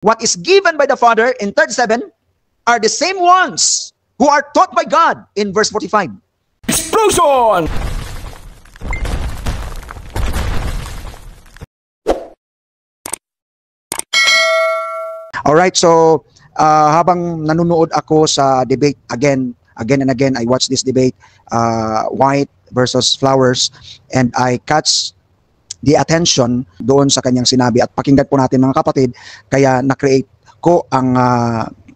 What is given by the Father in 37 are the same ones who are taught by God in verse 45. Explosion! Alright, so habang nanonood ako sa debate again and again, I watch this debate, white versus flowers, and I catch the attention doon sa kanyang sinabi, at pakinggan po natin mga kapatid, kaya na-create ko ang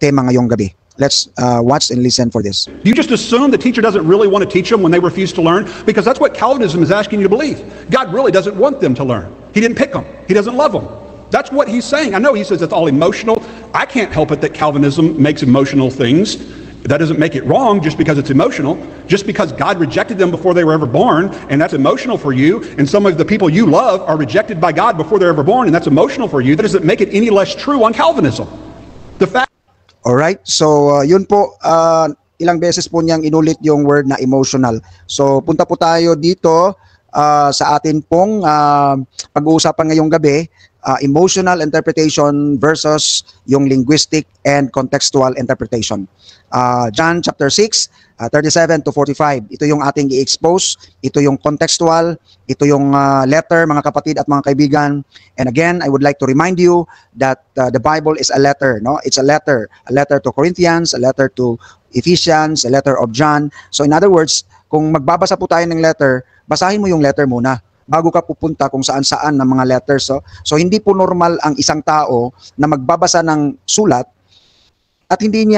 tema ngayong gabi. Let's watch and listen for this. You just assume the teacher doesn't really want to teach them when they refuse to learn, because that's what Calvinism is asking you to believe. God really doesn't want them to learn. He didn't pick them. He doesn't love them. That's what he's saying. I know he says it's all emotional. I can't help it that Calvinism makes emotional things. That doesn't make it wrong just because it's emotional. Just because God rejected them before they were ever born, and that's emotional for you, and some of the people you love are rejected by God before they're ever born, and that's emotional for you, that doesn't make it any less true on Calvinism. The fact... Alright, so yun po, ilang beses po niyang inulit yung word na emotional. So punta po tayo dito sa atin pong pag-uusapan ngayong gabi, emotional interpretation versus yung linguistic and contextual interpretation. John chapter 6, 37 to 45. Ito yung ating i-expose, ito yung contextual, ito yung letter, mga kapatid at mga kaibigan. And again, I would like to remind you that the Bible is a letter, no? It's a letter to Corinthians, a letter to Ephesians, a letter of John. So in other words, kung magbabasa po tayo ng letter, basahin mo yung letter muna bago ka pupunta kung saan-saan ng mga letters. So hindi po normal ang isang tao na magbabasa ng sulat at hindi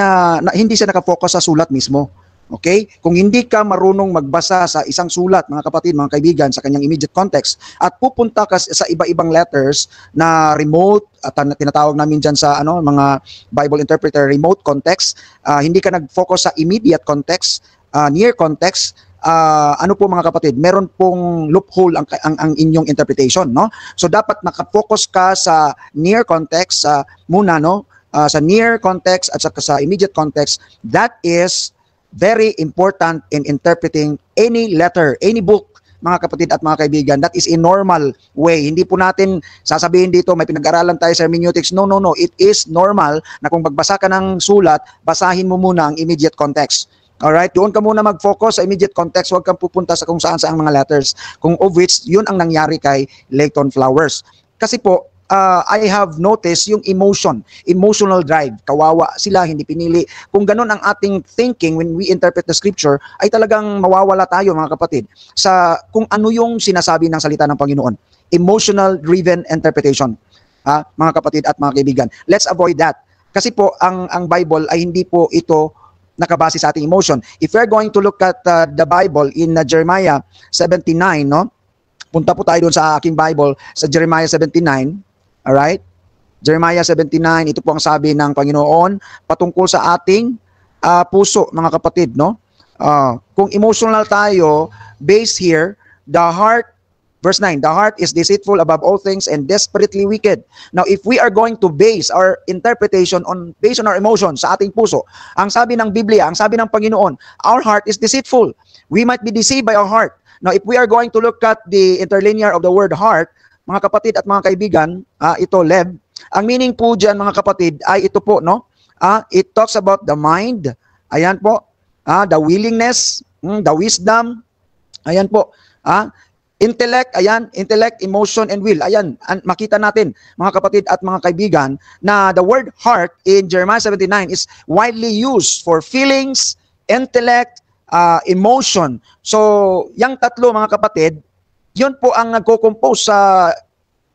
siya nakafocus sa sulat mismo. Okay? Kung hindi ka marunong magbasa sa isang sulat, mga kapatid, mga kaibigan, sa kanyang immediate context, at pupunta ka sa iba-ibang letters na remote, at tinatawag namin dyan sa mga Bible interpreter, remote context, hindi ka nag-focus sa immediate context, near context, ano po mga kapatid, meron pong loophole ang inyong interpretation, no? So dapat nakafocus ka sa near context muna, no? Sa near context at sa immediate context. That is very important in interpreting any letter, any book, mga kapatid at mga kaibigan. That is a normal way. Hindi po natin sasabihin dito may pinag-aralan tayo sa hermeneutics. No. It is normal na kung magbasa ka ng sulat, basahin mo muna ang immediate context. Alright, doon ka muna mag-focus sa immediate context, huwag kang pupunta sa kung saan mga letters, kung of which yun ang nangyari kay Leighton Flowers. Kasi po, I have noticed yung emotional drive, kawawa sila, hindi pinili. Kung ganun ang ating thinking when we interpret the scripture, ay talagang mawawala tayo mga kapatid sa kung ano yung sinasabi ng salita ng Panginoon. Emotional driven interpretation, mga kapatid at mga kaibigan. Let's avoid that. Kasi po, ang Bible ay hindi po ito nakabase sa ating emotion. If we're going to look at the Bible in Jeremiah 79, no? Punta po tayo doon sa aking Bible sa Jeremiah 79. Alright? Jeremiah 79, ito po ang sabi ng Panginoon patungkol sa ating puso, mga kapatid, no? Kung emotional tayo, based here, the heart, verse 9, the heart is deceitful above all things and desperately wicked. Now, if we are going to base our interpretation based on our emotions sa ating puso, ang sabi ng Biblia, ang sabi ng Panginoon, our heart is deceitful. We might be deceived by our heart. Now, if we are going to look at the interlinear of the word heart, mga kapatid at mga kaibigan, ito, leb, ang meaning po dyan, mga kapatid, ay ito po, no? It talks about the mind, ayan po, the willingness, the wisdom, ayan po, intellect, ayan, intellect, emotion, and will. Ayan, makita natin, mga kapatid at mga kaibigan, na the word heart in Jeremiah 79 is widely used for feelings, intellect, emotion. So, yung tatlo, mga kapatid, yun po ang nagko-compose sa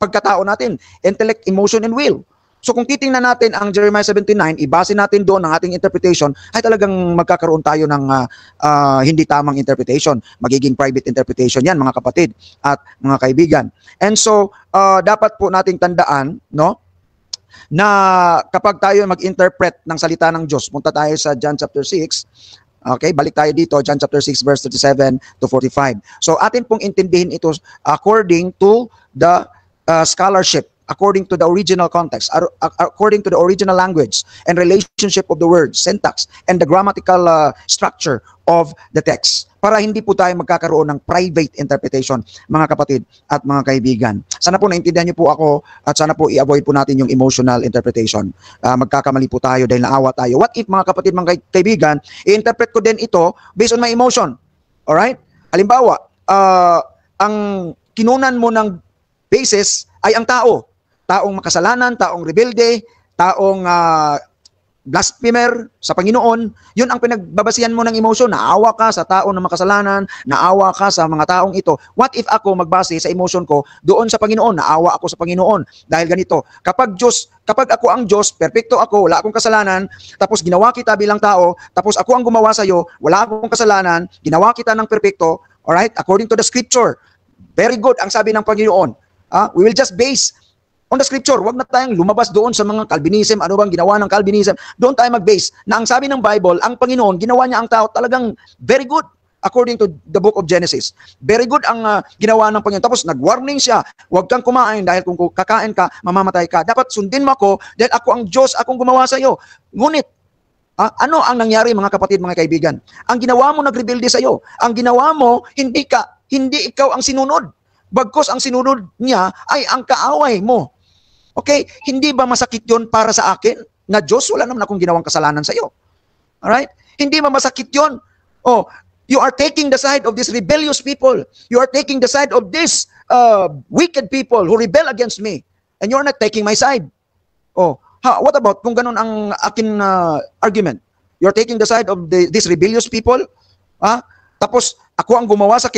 pagkatao natin, intellect, emotion, and will. So kung titingnan natin ang Jeremiah 79, ibase natin doon ang ating interpretation, ay talagang magkakaroon tayo ng hindi tamang interpretation. Magiging private interpretation yan, mga kapatid at mga kaibigan. And so, dapat po nating tandaan, no, na kapag tayo mag-interpret ng salita ng Diyos, punta tayo sa John chapter 6, okay, balik tayo dito, John chapter 6, verse 37 to 45. So atin pong intindihin ito according to the scholarship, according to the original context, according to the original language and relationship of the words, syntax, and the grammatical structure of the text. Para hindi po tayo magkakaroon ng private interpretation, mga kapatid at mga kaibigan. Sana po naintindihan niyo po ako at sana po i-avoid po natin yung emotional interpretation. Magkakamali po tayo dahil naawa tayo. What if, mga kapatid, mga kaibigan, i-interpret ko din ito based on my emotion? Alright? Halimbawa, ang kinunan mo ng basis ay ang tao. Taong makasalanan, taong rebelde, taong blasphemer sa Panginoon. Yun ang pinagbabasihan mo ng emotion. Naawa ka sa tao na makasalanan, naawa ka sa mga taong ito. What if ako magbase sa emotion ko doon sa Panginoon? Naawa ako sa Panginoon. Dahil ganito, kapag ako ang Diyos, perfecto ako, wala akong kasalanan, tapos ginawa kita bilang tao, tapos ako ang gumawa sa iyo, wala akong kasalanan, ginawa kita ng perfecto, alright? According to the scripture. Very good ang sabi ng Panginoon. We will just base on the scripture. Huwag na tayong lumabas doon sa mga Calvinism, ano bang ginawa ng Calvinism. Doon tayo mag-base na ang sabi ng Bible, ang Panginoon, ginawa niya ang tao talagang very good according to the book of Genesis. Very good ang ginawa ng Panginoon. Tapos nag-warning siya, huwag kang kumain dahil kung kakain ka, mamamatay ka. Dapat sundin mo ako dahil ako ang Diyos, akong gumawa sa iyo. Ngunit, ano ang nangyari, mga kapatid, mga kaibigan? Ang ginawa mo, nagrebelde sa iyo. Ang ginawa mo, hindi ikaw ang sinunod. Bagkos ang sinunod niya ay ang kaaway mo. Okay? Hindi ba masakit yon para sa akin? Na Diyos, wala naman akong ginawang kasalanan sa iyo. Alright? Hindi ba masakit yon? Oh, you are taking the side of these rebellious people. You are taking the side of these wicked people who rebel against me. And you're not taking my side. Oh, what about kung ganun ang akin argument? You're taking the side of these rebellious people? Tapos ako ang gumawa sa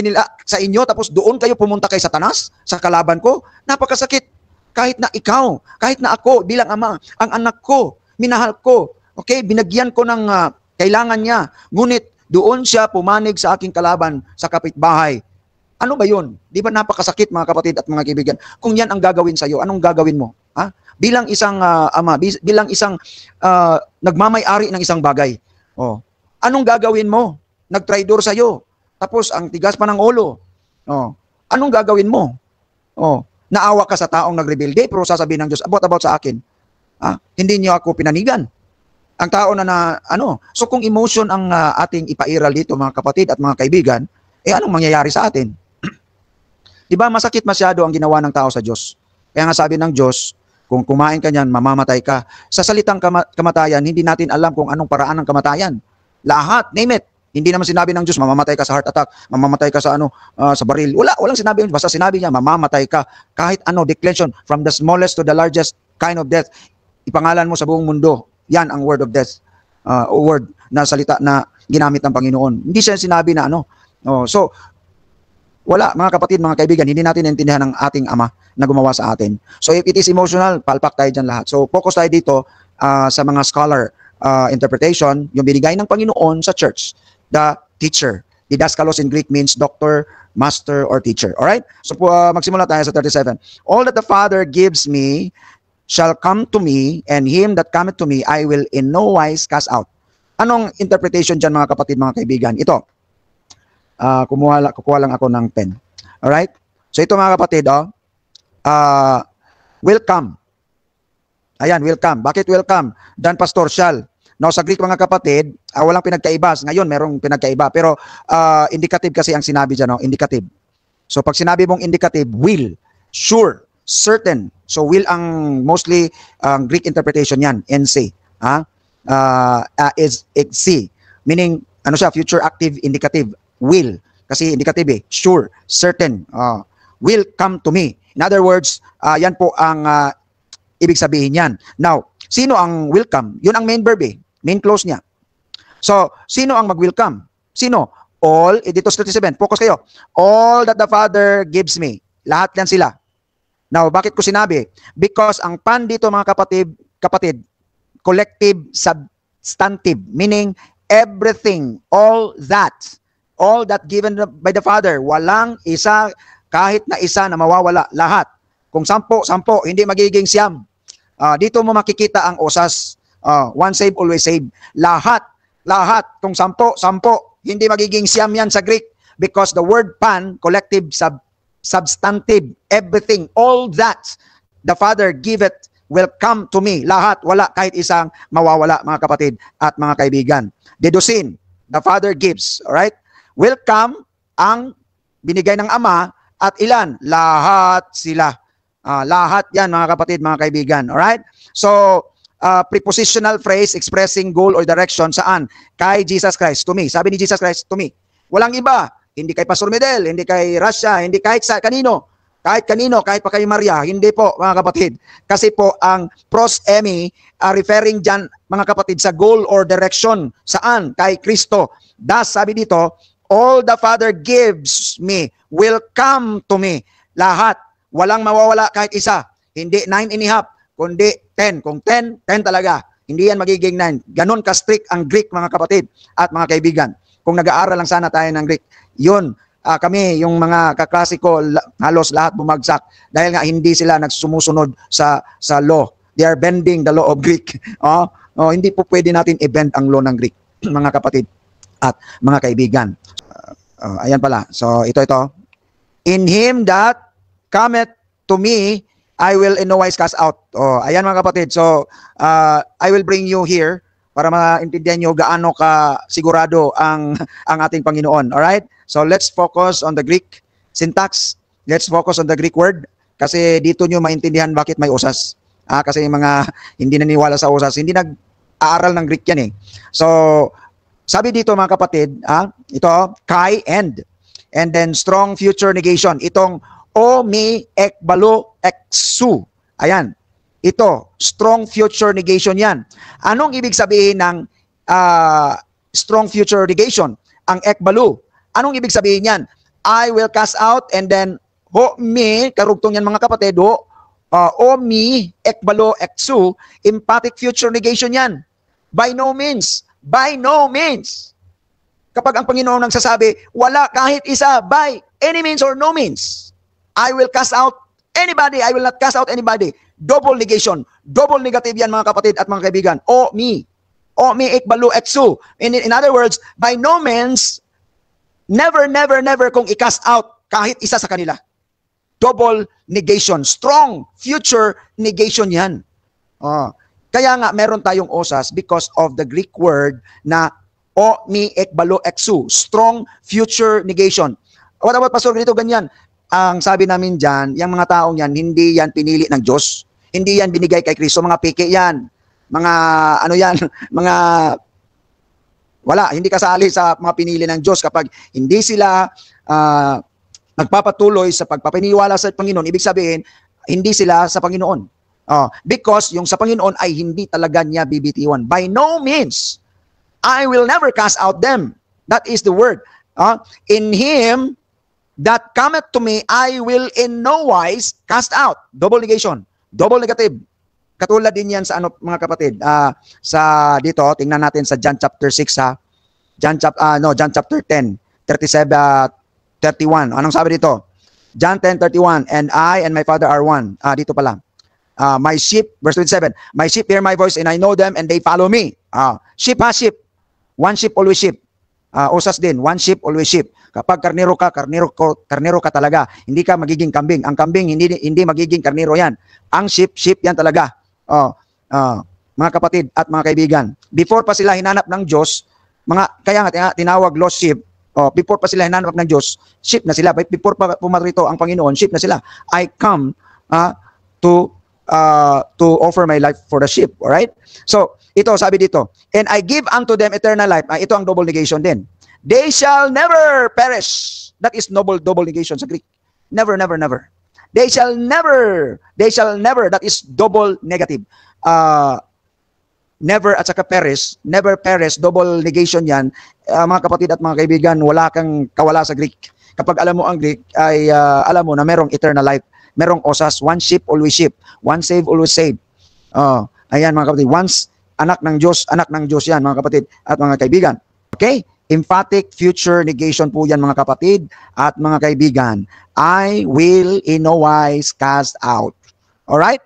inyo, tapos doon kayo pumunta kay Satanas, sa kalaban ko? Napakasakit. Kahit na ikaw, kahit na ako bilang ama, ang anak ko, minahal ko, okay, binagyan ko ng kailangan niya, ngunit doon siya pumanig sa aking kalaban sa kapitbahay. Ano ba yun? Di ba napakasakit, mga kapatid at mga kaibigan? Kung yan ang gagawin sa iyo, anong gagawin mo? Bilang isang ama, bilang isang nagmamay-ari ng isang bagay. Anong gagawin mo? Nagtraidor sa iyo. Tapos ang tigas pa ng ulo. Anong gagawin mo? Naawa ka sa taong nagrebelde, pero sasabihin ng Diyos, about sa akin. Hindi niyo ako pinanigan. Ang tao So kung emotion ang ating ipairal dito, mga kapatid at mga kaibigan, anong mangyayari sa atin? Di ba masakit masyado ang ginawa ng tao sa Diyos? Kaya nga sabi ng Diyos, kung kumain ka niyan, mamamatay ka. Sa salitang kamatayan, hindi natin alam kung anong paraan ng kamatayan. Lahat, name it. Hindi naman sinabi ng Diyos, mamamatay ka sa heart attack, mamamatay ka sa sa baril. Walang sinabi, basta sinabi niya, mamamatay ka. Kahit declension, from the smallest to the largest kind of death, ipangalan mo sa buong mundo. Yan ang word of death. Word na salita na ginamit ng Panginoon. Hindi siya sinabi na So, wala, mga kapatid, mga kaibigan, hindi natin naintindihan ng ating Ama na gumawa sa atin. So, if it is emotional, palpak tayo dyan lahat. So, focus tayo dito sa mga scholar interpretation, yung binigay ng Panginoon sa church. The teacher. Didaskalos in Greek means doctor, master, or teacher. Alright? So, magsimula tayo sa 37. All that the Father gives me shall come to me, and him that cometh to me, I will in no wise cast out. Anong interpretation dyan, mga kapatid, mga kaibigan? Ito. Kukuha lang ako ng pen. Alright? So, ito, mga kapatid, will come. Ayan, will come. Bakit will come? Dan pastor shall. Now, sa Greek, mga kapatid, walang pinagkaiba. Ngayon, merong pinagkaiba. Pero, indicative kasi ang sinabi dyan, indicative. So, pag sinabi mong indicative, will, sure, certain. So, will ang mostly Greek interpretation yan, NC. Is C. Meaning, future active indicative, will. Kasi indicative sure, certain, will come to me. In other words, yan po ang ibig sabihin yan. Now, sino ang will come? Yun ang main verb main clause niya. So, sino ang mag-welcome? Sino? All, dito 37, focus kayo. All that the Father gives me. Lahat yan sila. Now, bakit ko sinabi? Because ang pan dito, mga kapatid, collective substantive, meaning everything, all that given by the Father, walang isa, kahit na isa na mawawala, lahat. Kung 10, hindi magiging 9. Dito mo makikita ang osas. One save, always save. Lahat. Kung 10, hindi magiging 9 yan sa Greek. Because the word pan, collective substantive, everything, all that, the Father giveth will come to me. Lahat, wala kahit isang mawawala, mga kapatid at mga kaibigan. Dedusin, the Father gives, alright? Will come ang binigay ng Ama at ilan? Lahat sila. Lahat yan, mga kapatid, mga kaibigan. Alright? So, prepositional phrase expressing goal or direction saan? Kay Jesus Christ, to me. Sabi ni Jesus Christ, to me. Walang iba. Hindi kay Pastor Medel, hindi kay Rasha, hindi kahit sa kanino. Kahit kanino, kahit pa kay Maria, hindi po, mga kapatid. Kasi po, ang pros emi, referring dyan, mga kapatid, sa goal or direction. Saan? Kay Kristo. Thus, sabi dito, all the Father gives me will come to me. Lahat. Walang mawawala kahit isa. Hindi 9.5, kundi 10. Kung 10, 10 talaga. Hindi yan magiging 9. Ganon ka-strict ang Greek, mga kapatid at mga kaibigan. Kung nag-aaral lang sana tayo ng Greek, yun, kami, yung mga kaklase ko, halos lahat bumagsak dahil nga hindi sila nagsumusunod sa law. They are bending the law of Greek. Hindi po pwede natin i-bend ang law ng Greek, mga kapatid at mga kaibigan. Ayan pala. So, ito. In him that cometh to me, I will in no wise cast out. Ayan mga kapatid. So, I will bring you here para maintindihan nyo gaano ka sigurado ang ating Panginoon. Alright? So, let's focus on the Greek syntax. Let's focus on the Greek word. Kasi dito nyo maintindihan bakit may usas. Kasi yung mga hindi naniwala sa usas, hindi nag-aaral ng Greek yan eh. So, sabi dito mga kapatid, ito, kai, and then strong future negation. Itong o, mi, ek, balo, ek, su. Ayan. Ito, strong future negation yan. Anong ibig sabihin ng strong future negation? Ang ek, balo. Anong ibig sabihin yan? I will cast out and then ho, mi, karugtong yan mga kapatid, o mi, ek, balo, ek, su. Emphatic future negation yan. By no means. By no means. Kapag ang Panginoon nagsasabi, wala kahit isa, by any means or no means. I will cast out anybody. I will not cast out anybody. Double negation. Double negative yan mga kapatid at mga kaibigan. O mi, ik, balu, ek, su. In other words, by no means, never kung i-cast out kahit isa sa kanila. Double negation. Strong future negation yan. Kaya nga meron tayong osas because of the Greek word na o, mi, ek, balu, ek, su. Strong future negation. What about Pastor ganito ganyan? Ang sabi namin dyan, yung mga taong yan, hindi yan pinili ng Diyos. Hindi yan binigay kay Kristo. Mga peke yan. Mga, mga, wala, hindi kasali sa mga pinili ng Diyos. Kapag hindi sila nagpapatuloy sa pagpapaniwala sa Panginoon, ibig sabihin, hindi sila sa Panginoon. Because yung sa Panginoon ay hindi talaga niya bibitiwan. By no means, I will never cast out them. That is the word. In him that cometh to me, I will in no wise cast out. Double negation. Double negative. Katulad din yan sa mga kapatid. Sa dito, tingnan natin sa John chapter 6 ha. John chapter 10, 37, 31. Anong sabi dito? John 10:31, and I and my Father are one. Dito pa lang. My sheep, verse 27, my sheep hear my voice and I know them and they follow me. Sheep ha, sheep. One sheep, always sheep. Usas din, one sheep, always sheep. Kapag karnero ka talaga. Hindi ka magiging kambing. Ang kambing, hindi magiging karnero yan. Ang sheep yan talaga. Mga kapatid at mga kaibigan. Before pa sila hinanap ng Diyos, kaya nga tinawag lost sheep. Before pa sila hinanap ng Diyos, sheep na sila. Before pa pumarito ang Panginoon, sheep na sila. I come to offer my life for the sheep. Alright? So, ito, sabi dito, and I give unto them eternal life. Ito ang double negation din. They shall never perish. That is double negation sa Greek. Never. They shall never. That is double negative. Never at saka perish. Never perish. Double negation yan. Mga kapatid at mga kaibigan, wala kang kawala sa Greek. Kapag alam mo ang Greek, ay alam mo na merong eternal life. Merong osas. One sheep, always sheep. One save, always save. Ayan mga kapatid. Once anak ng Diyos yan mga kapatid at mga kaibigan. Okay? Emphatic future negation po yan mga kapatid at mga kaibigan. I will in no wise cast out. Alright?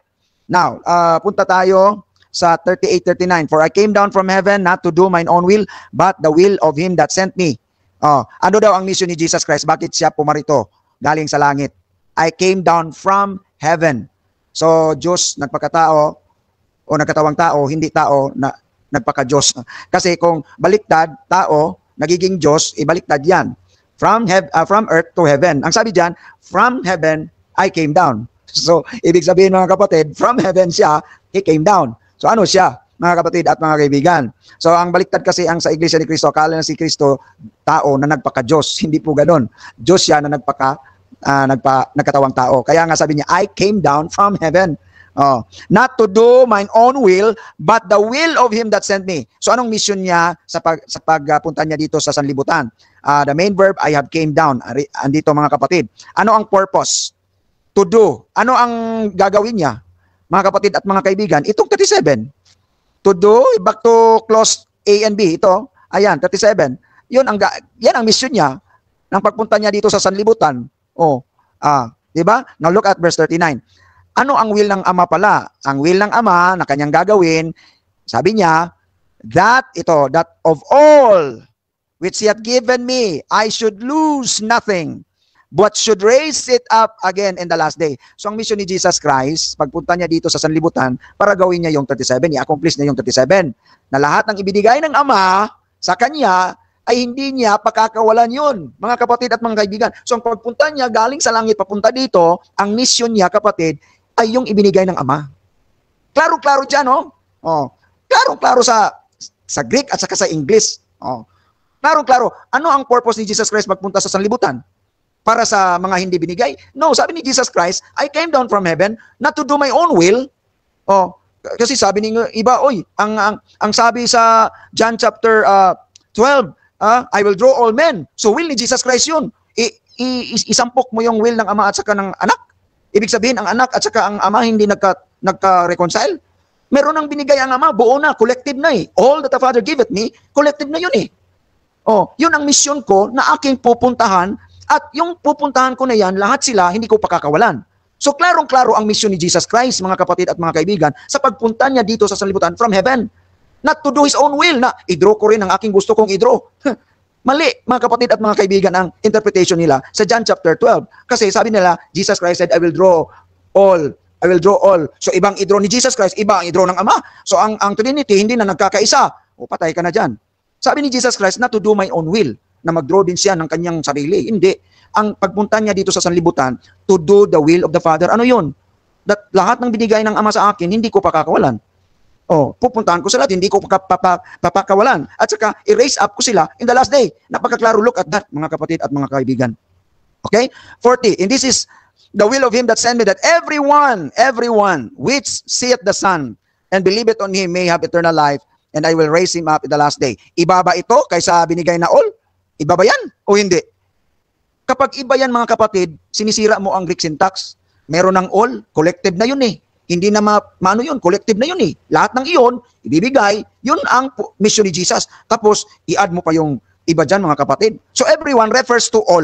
Now, punta tayo sa 38-39. For I came down from heaven not to do mine own will, but the will of him that sent me. Ano daw ang mission ni Jesus Christ? Bakit siya pumarito galing sa langit? I came down from heaven. So, Diyos nagpakatao o nagkatawang tao, hindi tao na nagpaka-Diyos. Kasi kung baliktad, tao, nagiging Diyos, ibaliktad yan. From earth to heaven. Ang sabi diyan, from heaven, I came down. So, ibig sabihin mga kapatid, from heaven siya, He came down. So, ano siya, mga kapatid at mga kaibigan? So, ang baliktad kasi ang sa Iglesia ni Cristo, akala na si Cristo, tao na nagpaka-Diyos. Hindi po ganun. Diyos siya na nagkatawang tao. Kaya nga sabi niya, I came down from heaven. Not to do mine own will, but the will of Him that sent me. So, anong mission niya sa pagpunta niya dito sa sanlibutan? The main verb, I have came down. Andito mga kapatid. Ano ang purpose? To do. Ano ang gagawin niya? Mga kapatid at mga kaibigan, itong 37. To do, back to clause A and B. Ito, ayan, 37. Yan ang mission niya ng pagpunta niya dito sa sanlibutan. Di ba? Now look at verse 39. Ano ang will ng Ama pala? Ang will ng Ama na kanyang gagawin, sabi niya, that of all which He hath given me, I should lose nothing, but should raise it up again in the last day. So ang mission ni Jesus Christ, pagpunta niya dito sa sanlibutan, para gawin niya yung 37, i-accomplish niya yung 37, na lahat ng ibinigay ng Ama sa Kanya, ay hindi niya pakakawalan yun, mga kapatid at mga kaibigan. So ang pagpunta niya galing sa langit, papunta dito, ang mission niya, kapatid, ay yung ibinigay ng Ama. Klaro-klaro dyan, no? Klaro-klaro sa Greek at saka sa English. Klaro-klaro. Ano ang purpose ni Jesus Christ magpunta sa sanlibutan? Para sa mga hindi binigay? No, sabi ni Jesus Christ, I came down from heaven not to do my own will. Kasi sabi ni iba, ang sabi sa John chapter 12, I will draw all men. So will ni Jesus Christ yun. Isampok mo yung will ng Ama at saka ng anak. Ibig sabihin, ang anak at saka ang Ama hindi nagka-reconcile. Meron nang binigay ang Ama, buo na, collective na eh. All that the Father giveth me, collective na yun eh. Yun ang mission ko na aking pupuntahan, at yung pupuntahan ko na yan, lahat sila, hindi ko pakakawalan. So, klarong-klaro ang mission ni Jesus Christ, mga kapatid at mga kaibigan, sa pagpunta niya dito sa sanlibutan from heaven. Not to do His own will, na i-draw ko rin ang aking gusto kong i-draw. Mali, mga kapatid at mga kaibigan, ang interpretation nila sa John chapter 12. Kasi sabi nila, Jesus Christ said, I will draw all. I will draw all. So, ibang i-draw ni Jesus Christ, iba ang i-draw ng Ama. So, ang Trinity, hindi na nagkakaisa. Patay ka na dyan. Sabi ni Jesus Christ, not to do my own will, na mag-draw din siya ng kanyang sarili. Hindi. Ang pagpunta niya dito sa sanlibutan, to do the will of the Father. Ano yun? That lahat ng binigay ng Ama sa akin, hindi ko pakakawalan. Pupuntahan ko sila at hindi ko papakawalan. At saka, i-raise up ko sila in the last day. Napakaklaro, look at that, mga kapatid at mga kaibigan. Okay? 40. And this is the will of Him that sent me, that everyone which seeth the Son and believeth on Him may have eternal life, and I will raise him up in the last day. Iba ba ito kaysa binigay na all? Iba ba yan o hindi? Kapag iba yan, mga kapatid, sinisira mo ang Greek syntax. Meron ng all, collective na yun eh. Hindi na maano yun, collective na yun eh. Lahat ng iyon, ibibigay, yun ang mission ni Jesus. Tapos, i-add mo pa yung iba dyan, mga kapatid. So, everyone refers to all.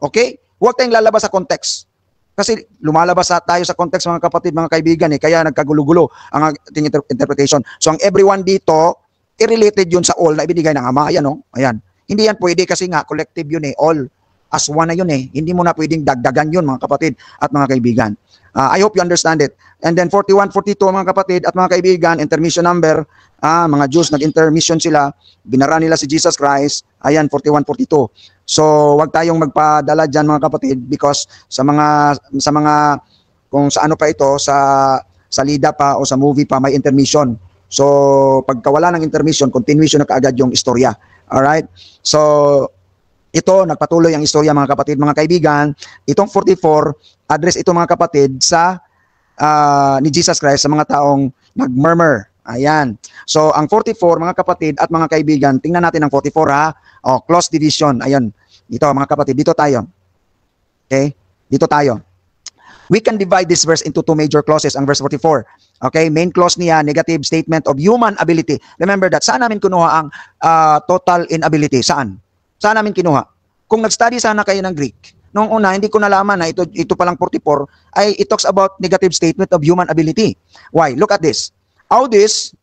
Okay? Huwag tayong lalabas sa context. Kasi lumalabas tayo sa context, mga kapatid, mga kaibigan eh. Kaya nagkagulo-gulo ang ating interpretation. So, ang everyone dito, i-related yun sa all na ibinigay ng Ama. Ayan, ayan. Hindi yan pwede kasi nga, collective yun eh. All. As one na yun eh. Hindi mo na pwedeng dagdagan yun, mga kapatid at mga kaibigan. I hope you understand it. And then 41, 42, mga kapatid at mga kaibigan, intermission number, mga Jews, nag-intermission sila, binara nila si Jesus Christ, ayan, 41, 42. So, wag tayong magpadala dyan, mga kapatid, because sa mga, kung sa ano pa ito, sa salida pa o sa movie pa, may intermission. So, pagkawala ng intermission, continuation na kaagad yung istorya. Alright? So, ito, nagpatuloy ang istorya, mga kapatid, mga kaibigan. Itong 44, address ito, mga kapatid, sa ni Jesus Christ sa mga taong nag-murmur. Ayan. So, ang 44, mga kapatid at mga kaibigan, tingnan natin ang 44 ha. Close division. Ayan. Dito, mga kapatid, dito tayo. Okay? Dito tayo. We can divide this verse into two major clauses, ang verse 44. Okay? Main clause niya, negative statement of human ability. Remember that. Saan namin kinuha ang total inability? Saan? Saan namin kinuha? Kung nag-study sana kayo ng Greek, noong una, hindi ko nalaman na ito palang 44, ay it talks about negative statement of human ability. Why? Look at this. Audis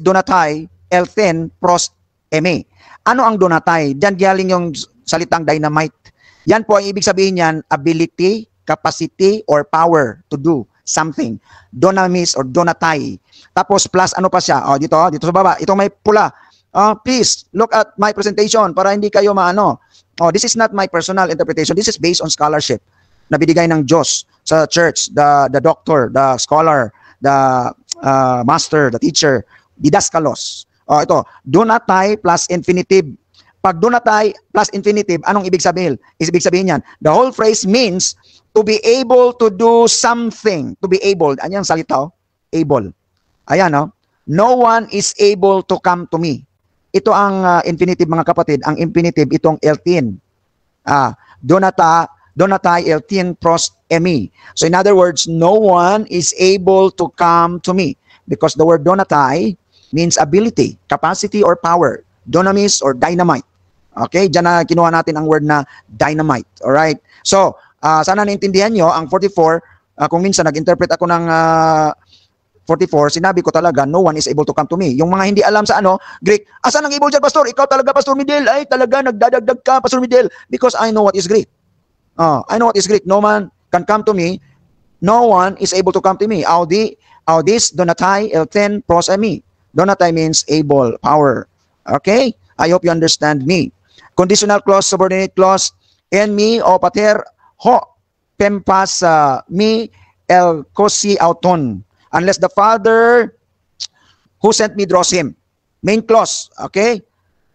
donatai elthen pros eme. Ano ang donatai? Diyan galing yung salitang dynamite. Yan po ang ibig sabihin niyan, ability, capacity, or power to do. something. Dunamis or donatai. Tapos plus ano pa siya? Dito sa baba. Ito may pula. Please look at my presentation para hindi kayo maano. This is not my personal interpretation. This is based on scholarship na binigay ng Diyos sa church, the doctor, the scholar, the master, the teacher, didaskalos. Ito, donatai plus infinitive. Pag donatai plus infinitive, anong ibig sabihin? Ibig sabihin yan, the whole phrase means to be able to do something. To be able. Ano yung salita? Able. Ayan, no? No one is able to come to me. Ito ang infinitive, mga kapatid. Ang infinitive, itong eltin. Donatai eltin pros emi. So in other words, no one is able to come to me. Because the word donatai means ability, capacity, or power. Dunamis or dynamite. Okay, diyan na kinuha natin ang word na dynamite. Alright? So, sana naintindihan nyo, ang 44, kung minsan nag-interpret ako ng 44, sinabi ko talaga, no one is able to come to me. Yung mga hindi alam sa Greek, asan ang able dyan, Pastor? Ikaw talaga, Pastor Midel. Ay, talaga, nagdadagdag ka, Pastor Midel. Because I know what is Greek. I know what is Greek. No man can come to me. No one is able to come to me. Audis, donatai, elten, pros emi. Donatai means able, power. Okay? I hope you understand me. Conditional clause, subordinate clause, en mi o pater ho pempas mi el kosi auton. Unless the Father who sent me draws him. Main clause, okay?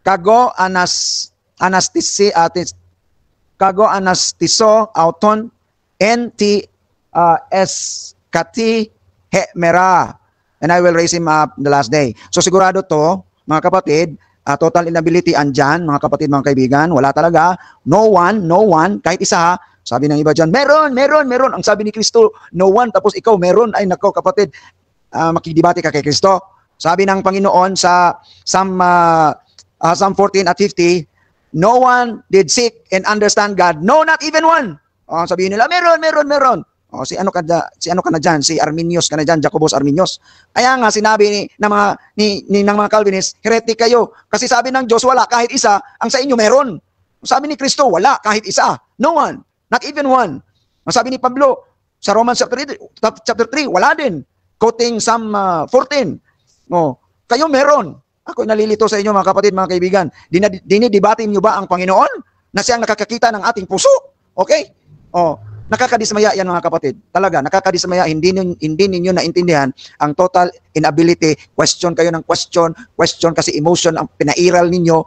Kago anastiso auton en ti kati he mera. And I will raise him up the last day. So sigurado to, mga kapatid, total inability andyan, mga kapatid, mga kaibigan, wala talaga. No one, kahit isa ha. Sabi ng iba dyan, meron. Ang sabi ni Kristo, no one, tapos ikaw meron. Ay nako kapatid, makidibati ka kay Kristo. Sabi ng Panginoon sa Psalm 14 at 50, no one did seek and understand God. No, not even one. Sabihin nila, meron. Si ano ka na dyan? Si Arminius ka na dyan, Jacobus Arminius. Kaya nga sinabi ng mga Calvinist, heretic kayo. Kasi sabi ng Diyos, wala kahit isa. Ang sa inyo meron. Sabi ni Kristo, wala kahit isa. No one. Not even one. Ang sabi ni Pablo, sa Romans chapter 3, wala din. Quoting Psalm 14. Kayo meron. Ako nalilito sa inyo, mga kapatid, mga kaibigan. Dinidebatin nyo ba ang Panginoon na siyang nakakakita ng ating puso? Okay? Nakakadismaya yan, mga kapatid. Talaga, nakakadismaya. Hindi ninyo naintindihan ang total inability. Question kayo ng question kasi emotion ang pinairal ninyo.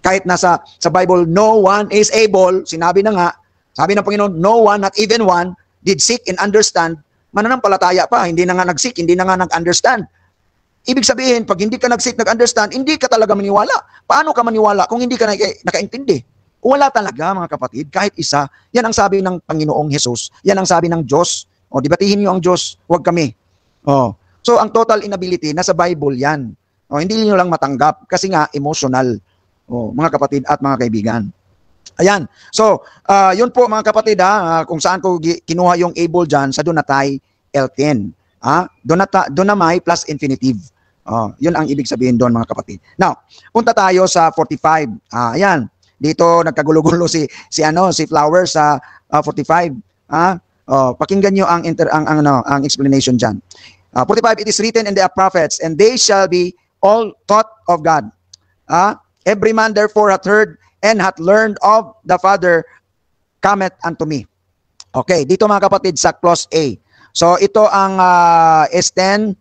Kahit nasa sa Bible, no one is able, sinabi na nga, sabi ng Panginoon, no one, not even one, did seek and understand. Mananampalataya pa, hindi na nga nag-seek, hindi na nga nag-understand. Ibig sabihin, pag hindi ka nag-seek, nag-understand, hindi ka talaga maniwala. Paano ka maniwala kung hindi ka nakaintindi? Wala talaga, mga kapatid, kahit isa. Yan ang sabi ng Panginoong Jesus. Yan ang sabi ng Diyos. Dibatihin niyo ang Diyos, huwag kami. So, ang total inability, nasa Bible yan. Hindi niyo lang matanggap kasi nga emotional. Mga kapatid at mga kaibigan. Ayan. So, yun po, mga kapatid, kung saan ko kinuha yung able dyan sa donatai elten. Donamai plus infinitive. Yun ang ibig sabihin doon, mga kapatid. Now, punta tayo sa 45. Ayan. Dito nagkagulo-gulo si Flower sa 45. Pakinggan niyo ang explanation diyan. 45, it is written in the prophets, and they shall be all taught of God. Every man therefore hath heard and hath learned of the Father cometh unto me. Okay, dito mga kapatid sa clause A. So ito ang esten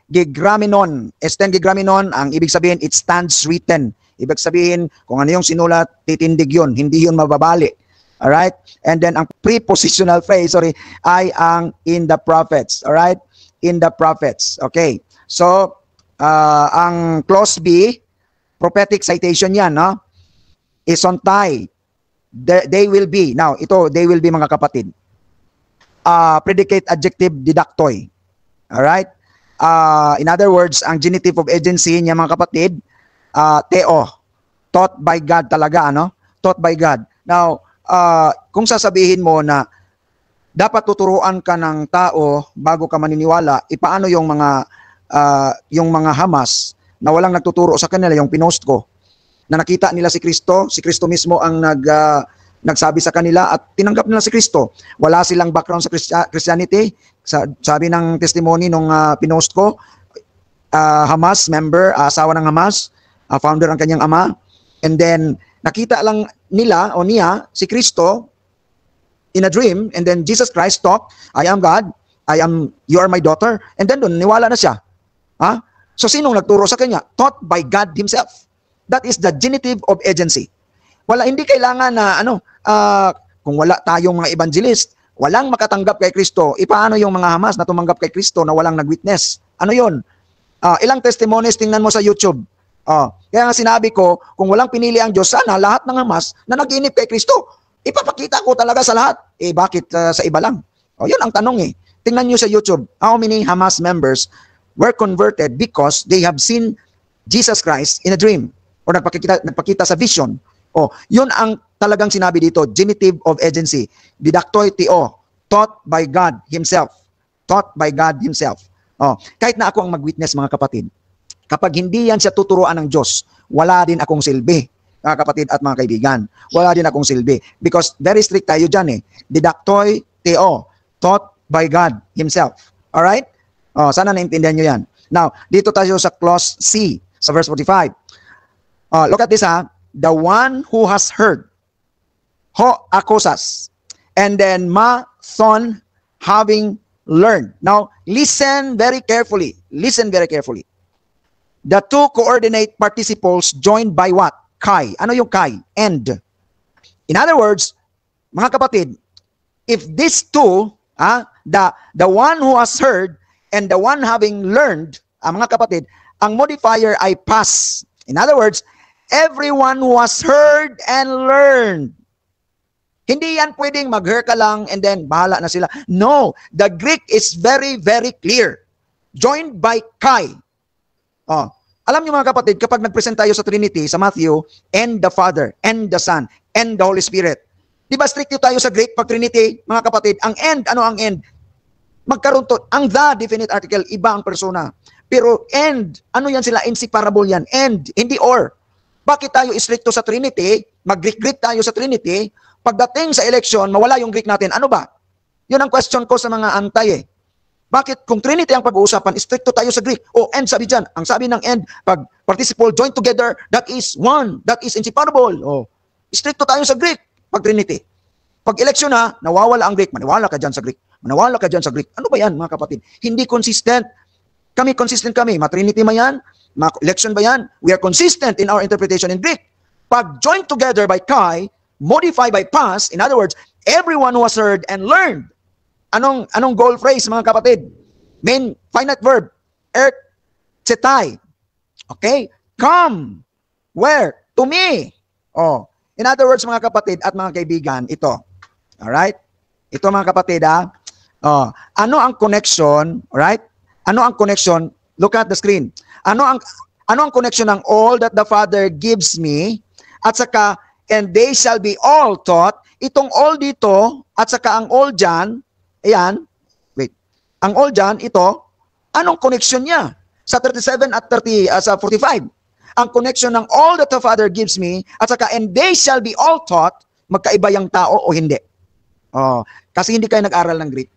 gigraminon. Esten gigraminon, ang ibig sabihin it stands written. Ibig sabihin, kung ano yung sinulat, titindig yun. Hindi yun mababali. Alright? And then, ang prepositional phrase, ay ang in the prophets. Alright? In the prophets. Okay. So, ang clause B, prophetic citation yan, no? Isontai. They will be. Now, ito, they will be, mga kapatid. Predicate adjective didactoi. Alright? In other words, ang genitive of agency niya, mga kapatid, Teo, taught by God talaga, Taught by God. Now, kung sasabihin mo na dapat tuturuan ka ng tao bago ka maniniwala, paano yung mga Hamas na walang nagtuturo sa kanila, yung pinost ko, na nakita nila si Kristo mismo ang nagsabi sa kanila at tinanggap nila si Kristo. Wala silang background sa Christianity. Sabi ng testimony nung pinost ko, Hamas member, asawa ng Hamas, founder ang kanyang ama. And then, nakita lang nila o niya si Kristo in a dream, and then Jesus Christ talked, I am God, you are my daughter, and then doon, niwala na siya. So, sinong nagturo sa kanya? Taught by God Himself. That is the genitive of agency. Hindi kailangan na, kung wala tayong mga evangelist, walang makatanggap kay Kristo, paano yung mga Hamas na tumanggap kay Kristo na walang nag-witness? Ano yun? Ilang testimonies tingnan mo sa YouTube. Kaya nga sinabi ko, kung walang pinili ang Diyos, sana lahat ng Hamas na nag-iinip kay Kristo, ipapakita ko talaga sa lahat. Bakit sa iba lang? Yun ang tanong eh. Tingnan nyo sa YouTube, how many Hamas members were converted because they have seen Jesus Christ in a dream or nagpakita sa vision. Yun ang talagang sinabi dito, genitive of agency. Didaktoi theo, taught by God Himself. Taught by God Himself. Kahit na ako ang mag-witness, mga kapatid, kapag hindi yan siya tuturuan ng Diyos, wala din akong silbi, mga kapatid at mga kaibigan. Wala din akong silbi. Because very strict tayo dyan eh. Didaktoi theo, taught by God Himself. Alright? Sana naintindihan nyo yan. Now, dito tayo sa clause C, sa verse 45. Look at this The one who has heard, ho akosas, and then ma thon having learned. Now, listen very carefully. Listen very carefully. The two coordinate participles joined by what? Kai. Ano yung kai? And. In other words, mga kapatid, if these two, the one who has heard and the one having learned, mga kapatid, ang modifier ay pas. In other words, everyone who has heard and learned. Hindi yan pwedeng mag-hear ka lang and then bahala na sila. No, the Greek is very, very clear. Joined by kai. Alam niyo mga kapatid, kapag nag-present tayo sa Trinity, sa Matthew, and the Father, and the Son, and the Holy Spirit. Di ba strict tayo sa Greek pag Trinity, mga kapatid? Ang end, ano ang end? Magkaroon to, ang the definite article, iba ang persona. Pero end, ano yan sila? Inseparable yan. End, hindi or. Bakit tayo istrikto sa Trinity? Mag-Greek tayo sa Trinity. Pagdating sa election, mawala yung Greek natin. Ano ba? Yun ang question ko sa mga antay eh. Bakit kung Trinity ang pag-uusapan, istrikto tayo sa Greek? End sabi dyan. Ang sabi ng end, pag participle joined together, that is one, that is inseparable. Istrikto tayo sa Greek pag Trinity. Pag election na, nawawala ang Greek. Maniwala ka dyan sa Greek. Maniwala ka dyan sa Greek. Ano ba yan mga kapatid? Hindi consistent. Kami consistent kami. Ma-Trinity ba yan? Ma-election ba yan? We are consistent in our interpretation in Greek. Pag joined together by kai, modify by pas, in other words, everyone who has heard and learned. Anong goal phrase mga kapatid? Main finite verb. Tsetai. Okay? Come. Where? To me. In other words mga kapatid at mga kaibigan, ito. Alright? Ito mga kapatid ano ang connection? Alright? Ano ang connection? Look at the screen. Ano ang connection ng all that the Father gives me at saka and they shall be all taught? Itong all dito at saka ang all dyan, ayan, wait. Ang all dyan, ito, anong connection niya? Sa 37 at 45. Ang connection ng all that the Father gives me, at saka, and they shall be all taught, magkaiba yung tao o hindi. Kasi hindi kayo nag-aral ng Greek.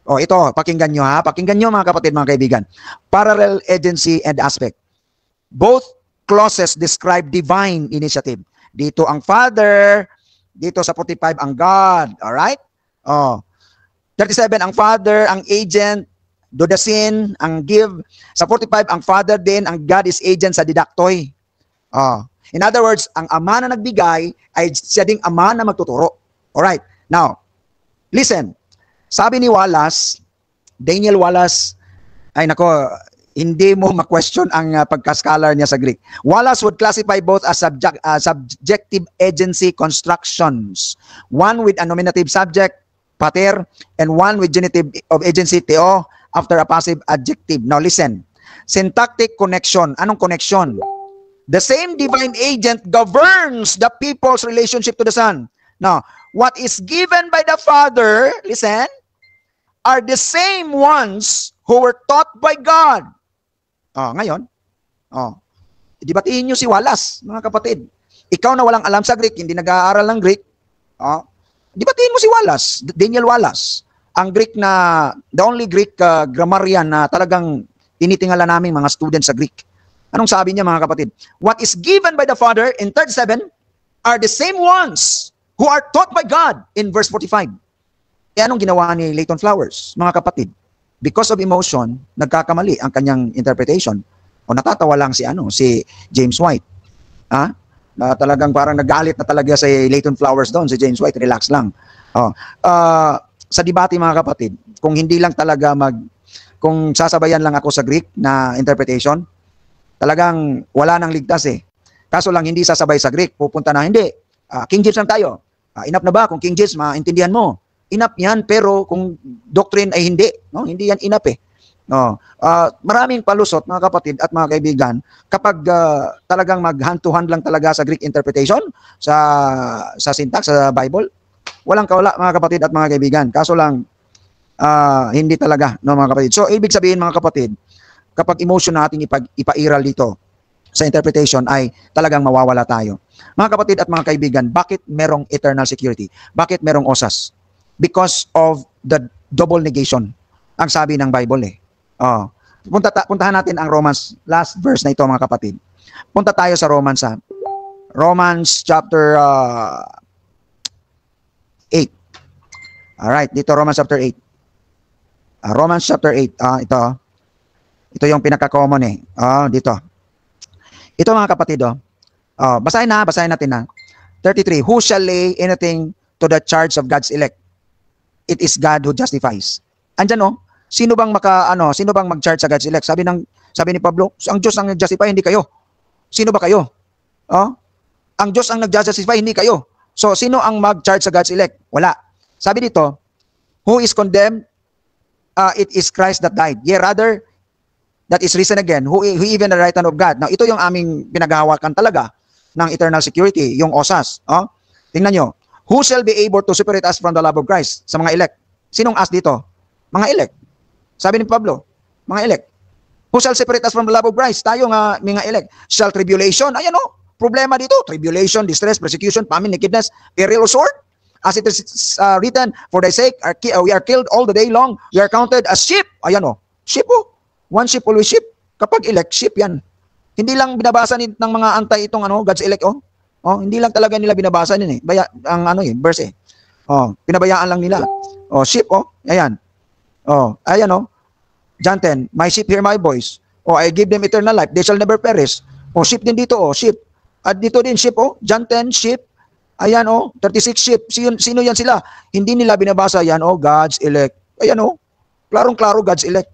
Ito, pakinggan nyo ha. Pakinggan nyo mga kapatid, mga kaibigan. Parallel agency and aspect. Both clauses describe divine initiative. Dito ang Father, dito sa 45 ang God. Alright? 37 ang Father, ang agent, dodasin, ang give. Sa 45 ang Father din, ang God is agent sa didaktoi. In other words, ang Ama na nagbigay ay siya ding Ama na magtuturo. Alright. Now, listen. Sabi ni Wallace, Daniel Wallace, ay nako, hindi mo ma-question ang pagka-scholar niya sa Greek. Wallace would classify both as subjective agency constructions. One with a nominative subject, pater, and one with genitive of agency, theo, after a passive adjective. Now listen, syntactic connection. Anong connection? The same divine agent governs the people's relationship to the Son. Now, what is given by the Father, listen, are the same ones who were taught by God. Ngayon, dibatiin nyo si Wallace, mga kapatid. Ikaw na walang alam sa Greek, hindi nag-aaral ng Greek, Di batiin mo si Wallace, Daniel Wallace. Ang Greek na, the only Greek grammarian na talagang tinitingala namin mga students sa Greek. Anong sabi niya mga kapatid? What is given by the Father in 37 are the same ones who are taught by God in verse 45. Anong ginawa ni Leighton Flowers, mga kapatid? Because of emotion, nagkakamali ang kanyang interpretation. O natatawa lang si James White. Na talagang parang nagalit na talaga si Leighton Flowers doon, si James White, relax lang. Sa debate mga kapatid, kung hindi lang talaga kung sasabayan lang ako sa Greek na interpretation, talagang wala nang ligtas eh. Kaso lang hindi sasabay sa Greek, pupunta na hindi. King James lang tayo. Enough na ba kung King James maintindihan mo? Enough yan, pero kung doctrine ay hindi, no? Hindi yan enough eh. No. Maraming palusot mga kapatid at mga kaibigan kapag talagang mag-hand-to-hand lang talaga sa Greek interpretation, sa syntax, sa Bible, walang kawala mga kapatid at mga kaibigan. Kaso lang, hindi talaga, no, mga kapatid. So, ibig sabihin mga kapatid, kapag emotion natin ipairal dito sa interpretation ay talagang mawawala tayo. Mga kapatid at mga kaibigan, bakit merong eternal security? Bakit merong osas? Because of the double negation. Ang sabi ng Bible eh. Puntahan natin ang Romans, last verse na ito mga kapatid. Punta tayo sa Romans Romans chapter 8. Alright, dito Romans chapter 8. Romans chapter 8, ito yung pinaka-common eh. Dito. Ito mga kapatid, basahin natin na. 33, who shall lay anything to the charge of God's elect? It is God who justifies. Andyan sino bang mag-charge sa God's elect? Sabi ni Pablo, ang Diyos ang nag-justify, hindi kayo. Sino ba kayo? Ang Diyos ang nag-justify, hindi kayo. So, sino ang mag-charge sa God's elect? Wala. Sabi dito, who is condemned? It is Christ that died. Yea, rather, that is risen again, who even the right hand of God. Now, ito yung aming pinaghahawakan talaga ng eternal security, yung osas. Tingnan nyo. Who shall be able to separate us from the love of Christ? Sa mga elect. Sinong us dito? Mga elect. Sabi ni Pablo, mga elect. Who shall separate us from the love of Christ? Tayo nga, mga elect. Shall tribulation? Ayan problema dito. Tribulation, distress, persecution, famine, nakedness, peril, or sword? As it is written, for thy sake we are killed all the day long. We are counted as sheep. Ayan sheep One sheep, always sheep. Kapag elect, sheep yan. Hindi lang binabasa ng mga antay itong God's elect hindi lang talaga nila binabasa din eh. Verse eh. Pinabayaan lang nila. Sheep ayan. Ayan John 10, my sheep hear my voice. I give them eternal life, they shall never perish. Sheep din dito sheep. At dito din sheep John 10, sheep. Ayan 36 sheep. Sino yan sila? Hindi nila binabasa yan God's elect. Ayan klarong-klaro God's elect.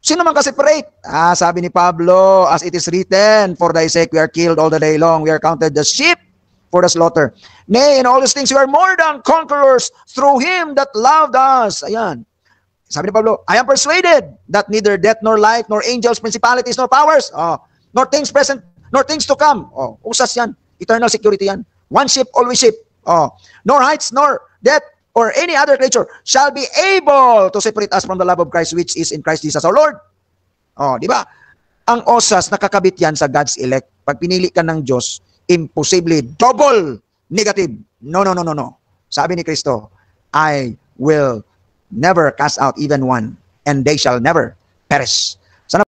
Sino man ka-separate? Sabi ni Pablo, as it is written, for thy sake we are killed all the day long. We are counted the sheep for the slaughter. Nay, in all these things we are more than conquerors through him that loved us. Ayan. Sabi ni Pablo, I am persuaded that neither death nor life, nor angels, principalities, nor powers, nor things present, nor things to come. Usas yan. Eternal security yan. One sheep, always sheep. Nor heights, nor depth, or any other creature shall be able to separate us from the love of Christ which is in Christ Jesus our Lord. Di ba? Ang osas nakakabit yan sa God's elect. Pag pinili ka ng Diyos, imposible, double negative. No. Sabi ni Kristo, I will never cast out even one, and they shall never perish.